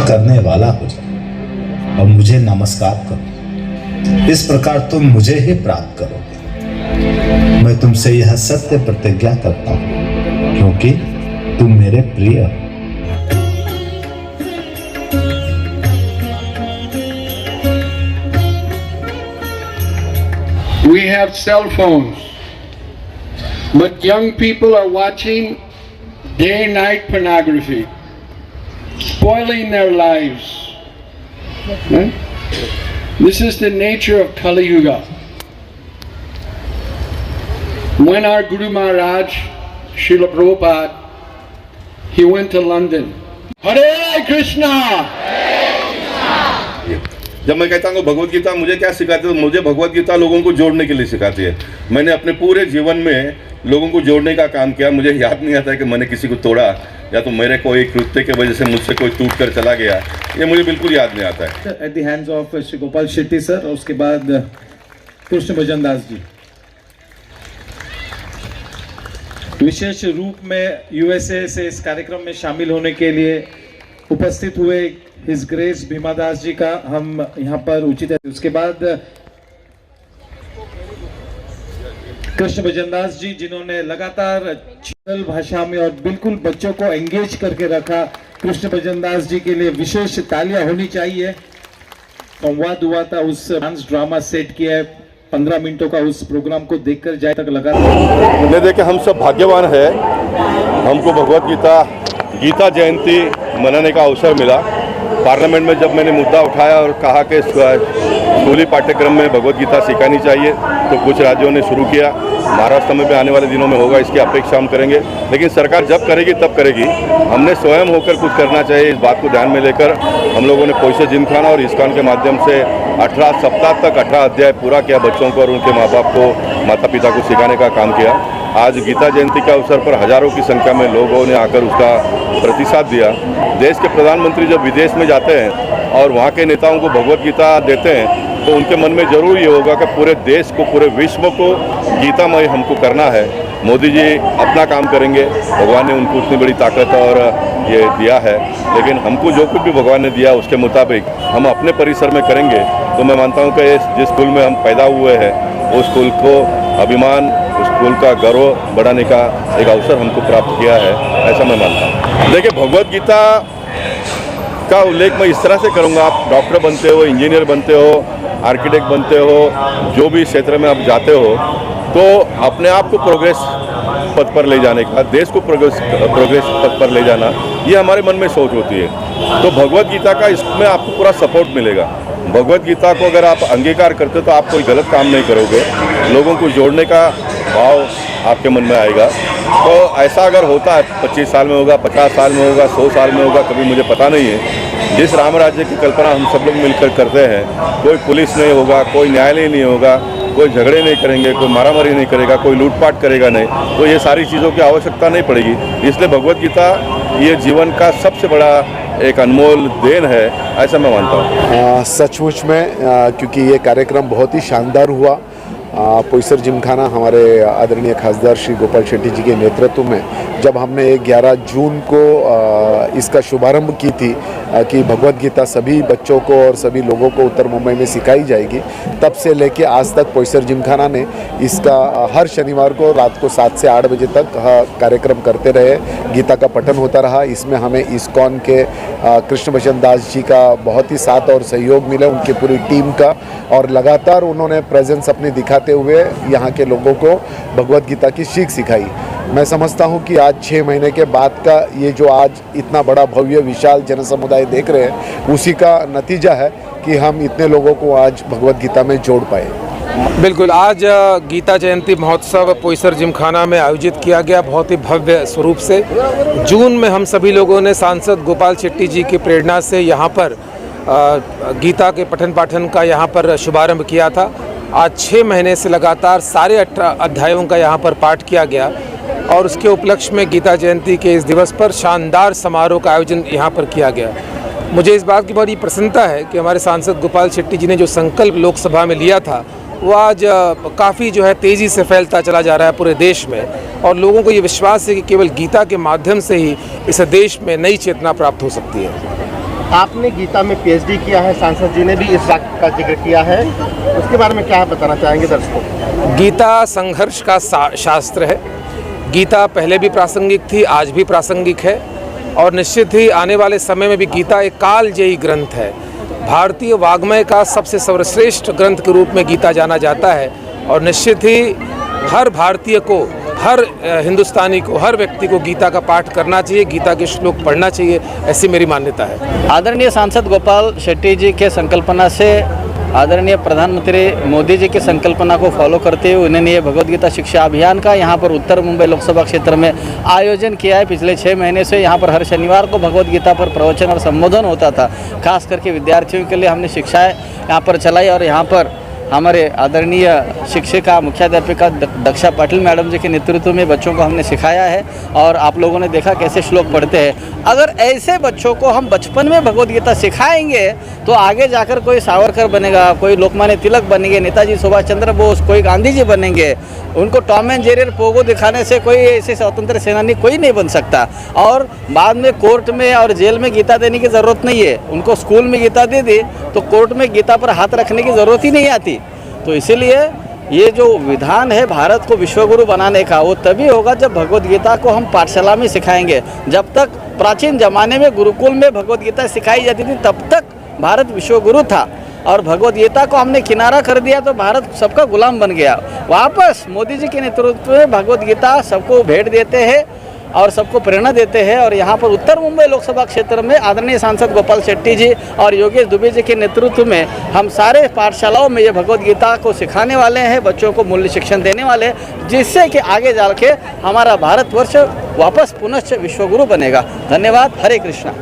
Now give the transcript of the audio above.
करने वाला हो जाओ और मुझे नमस्कार करो, इस प्रकार तुम मुझे ही प्राप्त करोगे। मैं तुमसे यह सत्य प्रतिज्ञा करता हूं क्योंकि तुम मेरे प्रिय हो। We have cell phones, but young people are watching day and night pornography, spoiling their lives. This is the nature of Kali Yuga. When our Guru Maharaj, Srila Prabhupada, he went to London. Hare Krishna! जब मैं कहता हूँ भगवत गीता मुझे क्या सिखाती है, तो मुझे भगवत गीता लोगों को जोड़ने के लिए सिखाती है। मैंने अपने पूरे जीवन में लोगों को जोड़ने का काम किया। मुझे याद नहीं आता है कि मैंने किसी को तोड़ा या तो मेरे कोई कृत्य की वजह से मुझसे कोई टूट कर चला गया, ये मुझे बिल्कुल याद नहीं आता है। At the hands of Shri Gopal Shetty sir और उसके बाद कृष्ण भजन दास जी। विशेष रूप में यूएसए से इस कार्यक्रम में शामिल होने के लिए उपस्थित हुए हिज ग्रेस भीमा दास जी का हम यहाँ पर उचित है। उसके बाद कृष्ण भजन दास जी जिन्होंने लगातार सरल भाषा में और बिल्कुल बच्चों को एंगेज करके रखा। कृष्ण भजन दास जी के लिए विशेष तालियां होनी चाहिए। संवाद हुआ था, उस डांस ड्रामा सेट किया है, 15 मिनटों का उस प्रोग्राम को देखकर जाए तक लगातार। मैं देखे हम सब भाग्यवान है, हमको भगवत गीता जयंती मनाने का अवसर मिला। पार्लियामेंट में जब मैंने मुद्दा उठाया और कहा कि स्कूली पाठ्यक्रम में भगवत गीता सिखानी चाहिए, तो कुछ राज्यों ने शुरू किया। महाराष्ट्र में भी आने वाले दिनों में होगा, इसकी अपेक्षा हम करेंगे। लेकिन सरकार जब करेगी तब करेगी, हमने स्वयं होकर कुछ करना चाहिए। इस बात को ध्यान में लेकर हम लोगों ने पोइसे जिमखाना और इस्कॉन के माध्यम से 18 सप्ताह तक 18 अध्याय पूरा किया। बच्चों को और उनके माँ बाप को, माता पिता को सिखाने का काम किया। आज गीता जयंती के अवसर पर हजारों की संख्या में लोगों ने आकर उसका प्रतिसाद दिया। देश के प्रधानमंत्री जब विदेश में जाते हैं और वहाँ के नेताओं को भगवत गीता देते हैं, तो उनके मन में जरूर ये होगा कि पूरे देश को, पूरे विश्व को गीतामय हमको करना है। मोदी जी अपना काम करेंगे, भगवान ने उनको उतनी बड़ी ताकत और ये दिया है, लेकिन हमको जो कुछ भी भगवान ने दिया उसके मुताबिक हम अपने परिसर में करेंगे। तो मैं मानता हूँ कि जिस स्कूल में हम पैदा हुए हैं, उस स्कूल को अभिमान, उस स्कूल का गौरव बढ़ाने का एक अवसर हमको प्राप्त किया है, ऐसा मैं मानता हूँ। देखिए, भगवत गीता का उल्लेख मैं इस तरह से करूँगा, आप डॉक्टर बनते हो, इंजीनियर बनते हो, आर्किटेक्ट बनते हो, जो भी क्षेत्र में आप जाते हो, तो अपने आप को प्रोग्रेस पथ पर ले जाने का, देश को प्रोग्रेस पथ पर ले जाना, ये हमारे मन में सोच होती है। तो भगवत गीता का इसमें आपको पूरा सपोर्ट मिलेगा। भगवत गीता को अगर आप अंगीकार करते हो तो आप कोई गलत काम नहीं करोगे, लोगों को जोड़ने का भाव आपके मन में आएगा। तो ऐसा अगर होता है, 25 साल में होगा, 50 साल में होगा, 100 साल में होगा, कभी मुझे पता नहीं है। जिस राम राज्य की कल्पना हम सब लोग मिलकर करते हैं, कोई पुलिस नहीं होगा, कोई न्यायालय नहीं होगा, कोई झगड़े नहीं करेंगे, कोई मारामारी नहीं करेगा, कोई लूटपाट करेगा नहीं, तो ये सारी चीज़ों की आवश्यकता नहीं पड़ेगी। इसलिए भगवत गीता ये जीवन का सबसे बड़ा एक अनमोल देन है, ऐसा मैं मानता हूँ। सचमुच में क्योंकि ये कार्यक्रम बहुत ही शानदार हुआ। पोइसर जिमखाना हमारे आदरणीय खासदार श्री गोपाल शेट्टी जी के नेतृत्व में जब हमने 11 जून को इसका शुभारंभ की थी कि भगवत गीता सभी बच्चों को और सभी लोगों को उत्तर मुंबई में सिखाई जाएगी, तब से लेके आज तक पोइसर जिमखाना ने इसका हर शनिवार को रात को 7 से 8 बजे तक कार्यक्रम करते रहे। गीता का पठन होता रहा। इसमें हमें इस्कॉन के कृष्ण भजन दास जी का बहुत ही साथ और सहयोग मिला, उनकी पूरी टीम का, और लगातार उन्होंने प्रेजेंस अपनी दिखाते हुए यहाँ के लोगों को भगवत गीता की सीख सिखाई। मैं समझता हूँ कि आज 6 महीने के बाद का ये जो आज इतना बड़ा भव्य विशाल जन समुदाय देख रहे हैं, उसी का नतीजा है कि हम इतने लोगों को आज भगवत गीता में जोड़ पाए। बिल्कुल, आज गीता जयंती महोत्सव पोइसर जिमखाना में आयोजित किया गया बहुत ही भव्य स्वरूप से। जून में हम सभी लोगों ने सांसद गोपाल शेट्टी जी की प्रेरणा से यहाँ पर गीता के पठन पाठन का यहाँ पर शुभारंभ किया था। आज 6 महीने से लगातार सारे 18 अध्यायों का यहाँ पर पाठ किया गया और उसके उपलक्ष्य में गीता जयंती के इस दिवस पर शानदार समारोह का आयोजन यहाँ पर किया गया। मुझे इस बात की बड़ी प्रसन्नता है कि हमारे सांसद गोपाल शेट्टी जी ने जो संकल्प लोकसभा में लिया था, वो आज काफ़ी जो है तेज़ी से फैलता चला जा रहा है पूरे देश में। और लोगों को ये विश्वास है कि केवल गीता के माध्यम से ही इस देश में नई चेतना प्राप्त हो सकती है। आपने गीता में पीएचडी किया है, सांसद जी ने भी इस वाक्य का जिक्र किया है, उसके बारे में क्या बताना चाहेंगे दर्शकों को? गीता संघर्ष का शास्त्र है। गीता पहले भी प्रासंगिक थी, आज भी प्रासंगिक है और निश्चित ही आने वाले समय में भी गीता एक कालजयी ग्रंथ है। भारतीय वाग्मय का सबसे सर्वश्रेष्ठ ग्रंथ के रूप में गीता जाना जाता है और निश्चित ही हर भारतीय को, हर हिंदुस्तानी को, हर व्यक्ति को गीता का पाठ करना चाहिए, गीता के श्लोक पढ़ना चाहिए, ऐसी मेरी मान्यता है। आदरणीय सांसद गोपाल शेट्टी जी के संकल्पना से आदरणीय प्रधानमंत्री मोदी जी की संकल्पना को फॉलो करते हुए उन्होंने ये भगवद गीता शिक्षा अभियान का यहाँ पर उत्तर मुंबई लोकसभा क्षेत्र में आयोजन किया है। पिछले 6 महीने से यहाँ पर हर शनिवार को भगवद गीता पर प्रवचन और संबोधन होता था। खास करके विद्यार्थियों के लिए हमने शिक्षाएं यहाँ पर चलाई और यहाँ पर हमारे आदरणीय शिक्षिका मुख्याध्यापिका दक्षा पाटिल मैडम जी के नेतृत्व में बच्चों को हमने सिखाया है और आप लोगों ने देखा कैसे श्लोक पढ़ते हैं। अगर ऐसे बच्चों को हम बचपन में भगवद गीता सिखाएंगे तो आगे जाकर कोई सावरकर बनेगा, कोई लोकमान्य तिलक बनेंगे, नेताजी सुभाष चंद्र बोस, कोई गांधी जी बनेंगे। उनको टॉम एंड जेरी पोगो दिखाने से कोई ऐसे स्वतंत्र सेनानी कोई नहीं बन सकता। और बाद में कोर्ट में और जेल में गीता देने की ज़रूरत नहीं है। उनको स्कूल में गीता दे दी तो कोर्ट में गीता पर हाथ रखने की ज़रूरत ही नहीं आती। तो इसीलिए ये जो विधान है भारत को विश्वगुरु बनाने का, वो तभी होगा जब भगवद गीता को हम पाठशाला में सिखाएंगे। जब तक प्राचीन जमाने में गुरुकुल में भगवद गीता सिखाई जाती थी तब तक भारत विश्वगुरु था और भगवद गीता को हमने किनारा कर दिया तो भारत सबका गुलाम बन गया। वापस मोदी जी के नेतृत्व में भगवद गीता सबको भेंट देते हैं और सबको प्रेरणा देते हैं। और यहाँ पर उत्तर मुंबई लोकसभा क्षेत्र में आदरणीय सांसद गोपाल शेट्टी जी और योगेश दुबे जी के नेतृत्व में हम सारे पाठशालाओं में ये भगवद गीता को सिखाने वाले हैं, बच्चों को मूल्य शिक्षण देने वाले हैं, जिससे कि आगे जाल के हमारा भारतवर्ष वापस पुनश्च विश्वगुरु बनेगा। धन्यवाद। हरे कृष्णा।